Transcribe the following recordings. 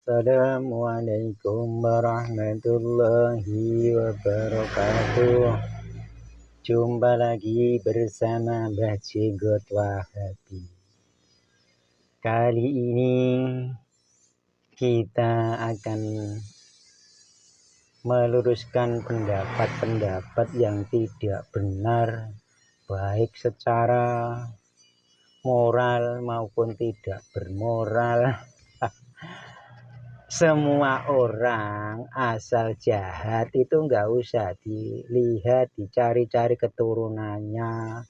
Assalamualaikum warahmatullahi wabarakatuh. Jumpa lagi bersama Mbah Jenggot Wahabi. Kali ini kita akan meluruskan pendapat-pendapat yang tidak benar, baik secara moral maupun tidak bermoral. Semua orang asal jahat itu nggak usah dilihat, dicari-cari keturunannya.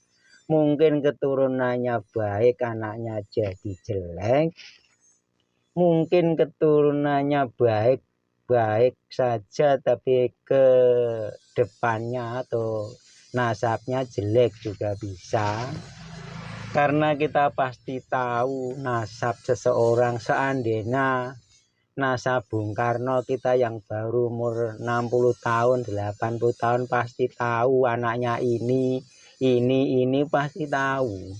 Mungkin keturunannya baik, anaknya jadi jelek. Mungkin keturunannya baik saja, tapi ke depannya atau nasabnya jelek juga bisa. Karena kita pasti tahu nasab seseorang. Seandainya nasab Bung Karno kita yang baru umur 60 tahun, 80 tahun pasti tahu anaknya ini pasti tahu.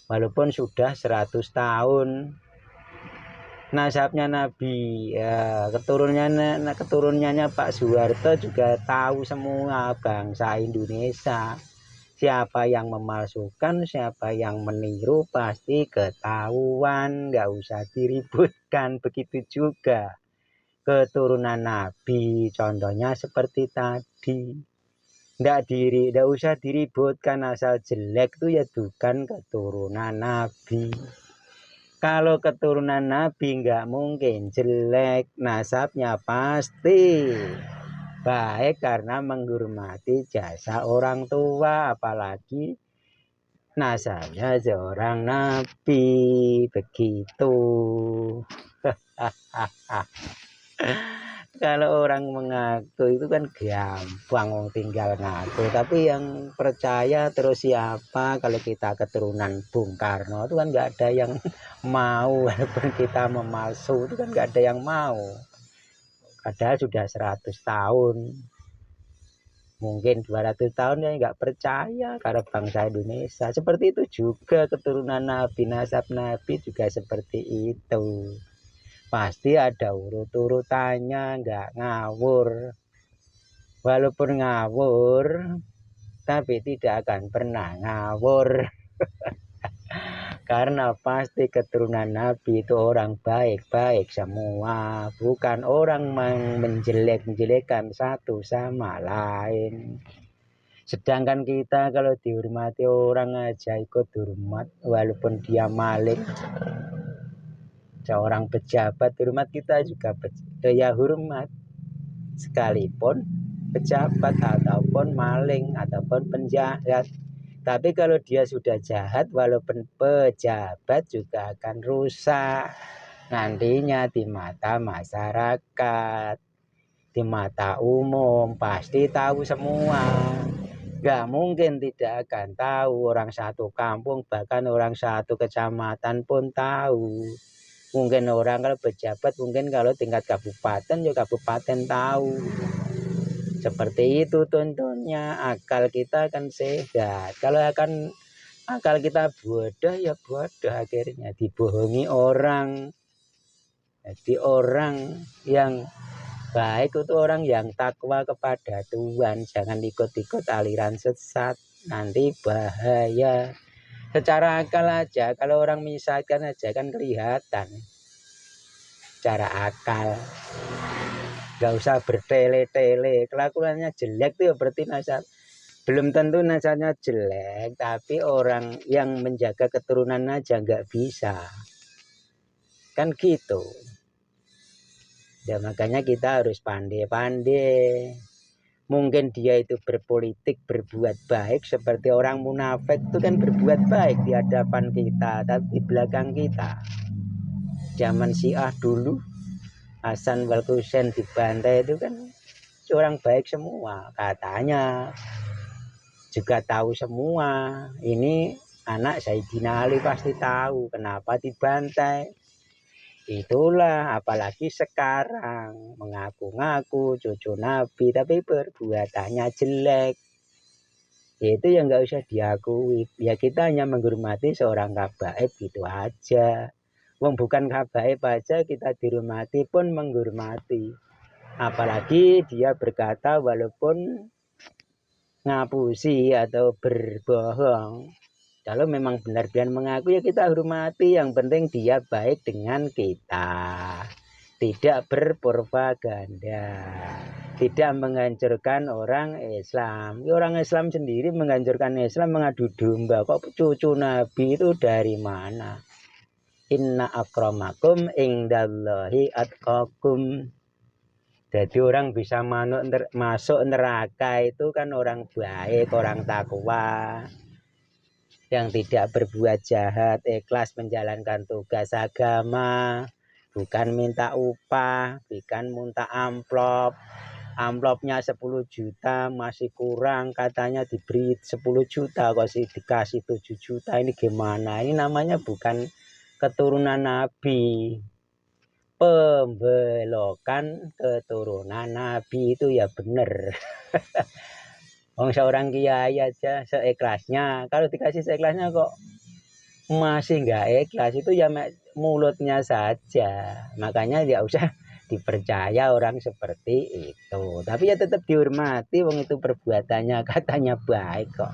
Walaupun sudah 100 tahun. Nasabnya Nabi, ya, keturunannya Pak Soeharto juga tahu semua bangsa Indonesia. Siapa yang memalsukan, siapa yang meniru pasti ketahuan, nggak usah diributkan. Begitu juga keturunan Nabi, contohnya seperti tadi. Nggak usah diributkan, asal jelek itu ya bukan keturunan Nabi. Kalau keturunan Nabi nggak mungkin jelek, nasabnya pasti baik karena menghormati jasa orang tua, apalagi nasabnya seorang nabi. Begitu. Kalau orang mengaku itu kan gampang, tinggal ngaku. Tapi yang percaya terus siapa? Kalau kita keturunan Bung Karno itu kan nggak ada yang mau. Walaupun kita memalsu itu kan nggak ada yang mau. Padahal sudah 100 tahun, mungkin 200 tahun ya nggak percaya karena bangsa Indonesia. Seperti itu juga keturunan Nabi, nasab Nabi juga seperti itu. Pasti ada urut-urutannya, nggak ngawur. Walaupun ngawur, tapi tidak akan pernah ngawur. Karena pasti keturunan Nabi itu orang baik-baik semua, bukan orang menjelek-jelekan satu sama lain. Sedangkan kita kalau dihormati orang aja ikut hormat, walaupun dia maling. Seorang pejabat hormat, kita juga ya hormat, sekalipun pejabat ataupun maling ataupun penjahat. Tapi kalau dia sudah jahat, walaupun pejabat juga akan rusak nantinya di mata masyarakat, di mata umum, pasti tahu semua. Gak mungkin tidak akan tahu, orang satu kampung bahkan orang satu kecamatan pun tahu. Mungkin orang kalau pejabat, mungkin kalau tingkat kabupaten ya kabupaten tahu. Seperti itu contohnya. Akal kita akan sehat. Kalau akal kita bodoh ya bodoh, akhirnya dibohongi orang. Jadi orang yang baik itu orang yang takwa kepada Tuhan. Jangan ikut-ikut aliran sesat, nanti bahaya. Secara akal aja, kalau orang menyesatkan aja kan kelihatan. Secara akal, nggak usah bertele-tele. Kelakuannya jelek tuh ya berarti nasab. Belum tentu nasabnya jelek, tapi orang yang menjaga keturunan aja nggak bisa. Kan gitu. Ya makanya kita harus pandai-pandai. Mungkin dia itu berpolitik, berbuat baik seperti orang munafik itu kan berbuat baik di hadapan kita, tapi di belakang kita. Zaman Syiah dulu, Hasan wal Husain dibantai itu kan orang baik semua, katanya juga tahu semua. Ini anak Sayyidina Ali pasti tahu kenapa dibantai. Itulah, apalagi sekarang mengaku-ngaku cucu Nabi tapi perbuatannya jelek. Itu yang nggak usah diakui. Ya kita hanya menghormati seorang kabaib gitu aja. Wong bukan habaib aja kita dihormati pun menghormati. Apalagi dia berkata walaupun ngapusi atau berbohong. Kalau memang benar-benar mengaku ya kita hormati. Yang penting dia baik dengan kita. Tidak berpropaganda. Tidak menghancurkan orang Islam. Orang Islam sendiri menghancurkan Islam mengadu domba. Kok cucu Nabi itu dari mana? Inna akramakum indallahi atqakum. Jadi orang bisa masuk neraka itu kan orang baik, orang takwa, yang tidak berbuat jahat, ikhlas menjalankan tugas agama, bukan minta upah, bukan minta amplop. Amplopnya 10 juta masih kurang, katanya diberi 10 juta kok sih dikasih 7 juta. Ini gimana? Ini namanya bukan keturunan Nabi. Pembelokan keturunan Nabi itu ya bener. Wong seorang kiai aja seikhlasnya, kalau dikasih seikhlasnya kok masih nggak ikhlas, itu ya mulutnya saja. Makanya ya usah dipercaya orang seperti itu. Tapi ya tetap dihormati, wong itu perbuatannya katanya baik kok.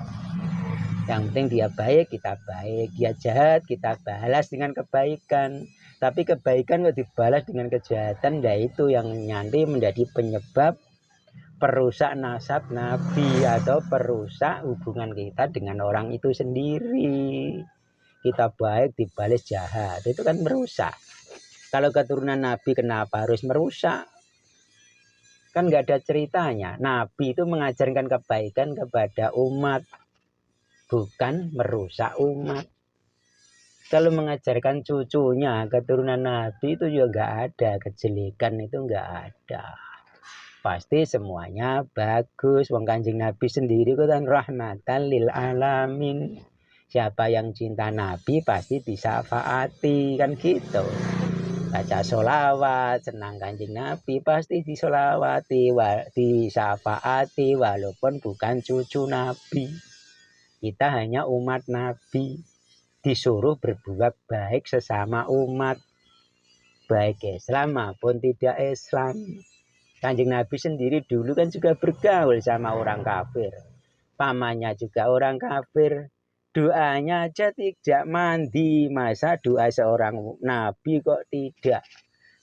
Yang penting dia baik, kita baik. Dia jahat, kita balas dengan kebaikan. Tapi kebaikan kok dibalas dengan kejahatan, ya itu yang nanti menjadi penyebab perusak nasab Nabi atau perusak hubungan kita dengan orang itu sendiri. Kita baik dibalas jahat, itu kan merusak. Kalau keturunan Nabi kenapa harus merusak? Kan nggak ada ceritanya. Nabi itu mengajarkan kebaikan kepada umat, bukan merusak umat. Kalau mengajarkan cucunya keturunan Nabi itu juga nggak ada kejelekan, itu nggak ada. Pasti semuanya bagus. Wong Kanjeng Nabi sendiri kan rahmatan lil alamin. Siapa yang cinta Nabi pasti disyafaati, kan gitu. Baca sholawat, senang Kanjeng Nabi pasti disolawati, disyafaati walaupun bukan cucu Nabi. Kita hanya umat Nabi. Disuruh berbuat baik sesama umat, baik Islam maupun tidak Islam. Kanjeng Nabi sendiri dulu kan juga bergaul sama orang kafir. Pamannya juga orang kafir. Doanya aja tidak mandi. Masa doa seorang Nabi kok tidak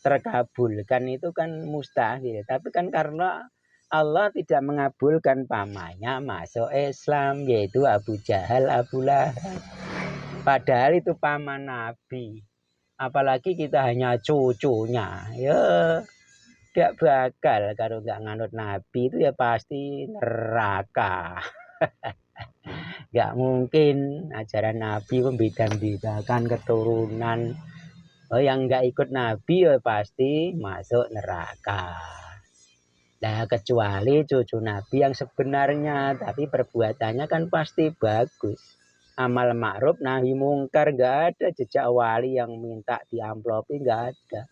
terkabulkan, itu kan mustahil. Tapi kan karena Allah tidak mengabulkan pamannya masuk Islam, yaitu Abu Jahal, Abu Lahab. Padahal itu paman Nabi. Apalagi kita hanya cucunya. Ya tidak bakal, kalau nggak nganut Nabi itu ya pasti neraka. Nggak mungkin ajaran Nabi membeda-bedakan keturunan. Yang nggak ikut Nabi ya pasti masuk neraka. Nah, kecuali cucu Nabi yang sebenarnya, tapi perbuatannya kan pasti bagus. Amal ma'ruf nahi mungkar, nggak ada jejak wali yang minta diamplopi, nggak ada.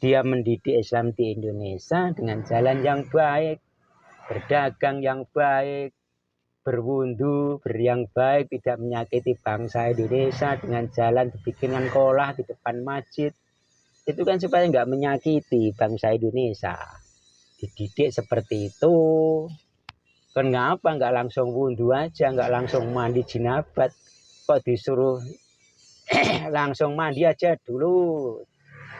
Dia mendidik Islam di Indonesia dengan jalan yang baik, berdagang yang baik, berwudu yang baik, tidak menyakiti bangsa Indonesia dengan jalan dibikinkan kolah di depan masjid. Itu kan supaya nggak menyakiti bangsa Indonesia. Dididik seperti itu. Kan ngapa nggak langsung wudu aja, nggak langsung mandi jinabat, kok disuruh langsung mandi aja dulu.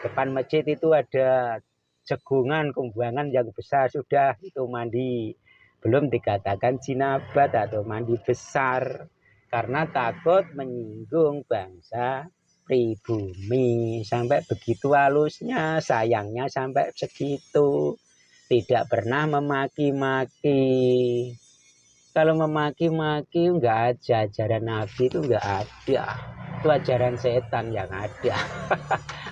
Depan masjid itu ada cegungan kumbuangan yang besar, sudah itu mandi, belum dikatakan jinabat atau mandi besar, karena takut menyinggung bangsa pribumi. Sampai begitu halusnya, sayangnya sampai segitu. Tidak pernah memaki-maki. Kalau memaki-maki nggak ada, ajaran Nabi itu nggak ada. Itu ajaran setan yang ada.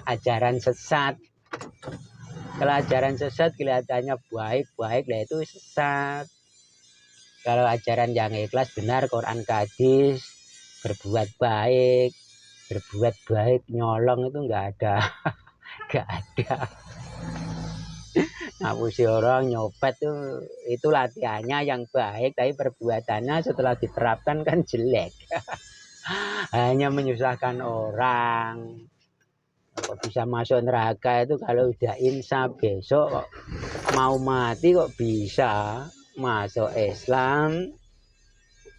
Ajaran sesat. Kalau ajaran sesat kelihatannya baik-baik, lah itu sesat. Kalau ajaran yang ikhlas benar, Quran hadis, berbuat baik nyolong itu nggak ada. Nggak ada. Ngapusi orang, nyopet itu latihannya yang baik, tapi perbuatannya setelah diterapkan kan jelek. Hanya menyusahkan orang. Kok bisa masuk neraka itu kalau udah insaf besok kok mau mati kok bisa masuk Islam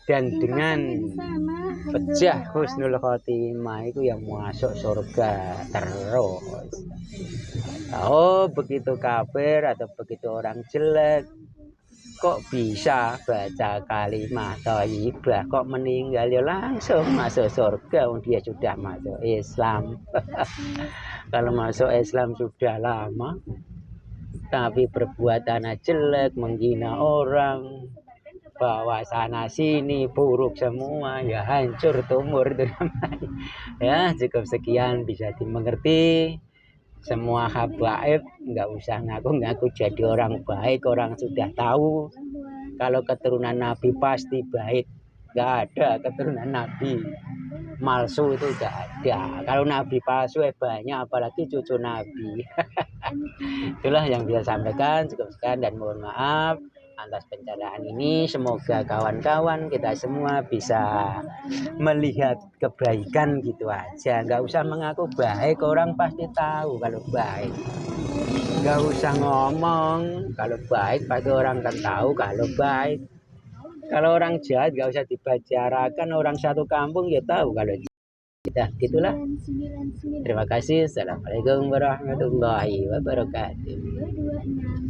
dan dengan pecah husnul khotimah itu yang masuk surga terus. Oh begitu kafir atau begitu orang jelek kok bisa baca kalimat thayyibah kok meninggal ya langsung masuk surga, dia sudah masuk Islam. Kalau masuk Islam sudah lama tapi perbuatannya jelek, menghina orang, bawa sana sini buruk semua, ya hancur tumor itu namanya. Ya cukup sekian bisa dimengerti. Semua habaib nggak usah ngaku-ngaku jadi orang baik, orang sudah tahu kalau keturunan Nabi pasti baik. Nggak ada keturunan Nabi malsu, itu nggak ada. Kalau Nabi palsu banyak, apalagi cucu Nabi. Itulah yang bisa sampaikan, cukup sekian dan mohon maaf atas pencerahan ini. Semoga kawan-kawan kita semua bisa melihat kebaikan gitu aja, nggak usah mengaku baik, orang pasti tahu kalau baik. Nggak usah ngomong kalau baik, pasti orang kan tahu kalau baik. Kalau orang jahat nggak usah dibicarakan, orang satu kampung ya tahu kalau kita. Gitulah. Terima kasih. Assalamualaikum warahmatullahi wabarakatuh.